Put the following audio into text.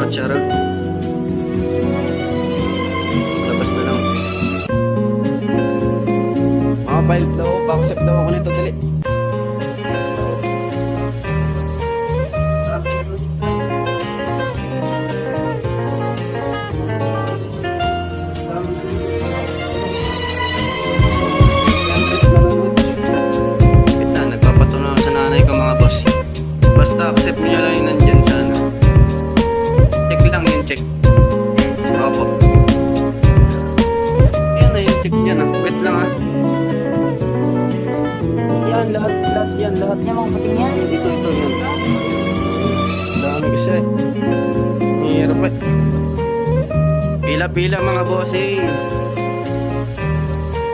Charot. Labas na lang. File daw, pa-accept daw ako nito, dali. Kita, nagpapatunaw sa nanay ko mga boss. Basta accept niya lang yung nandyan sa ano. Check lang yung check. Opo. Yan na yung check niya na. Wait lang ah. Yan, lahat yan, lahat Yan mga pating yan. Ito, yan. Dami kasi. Mahirap eh. Pila-pila mga bossing.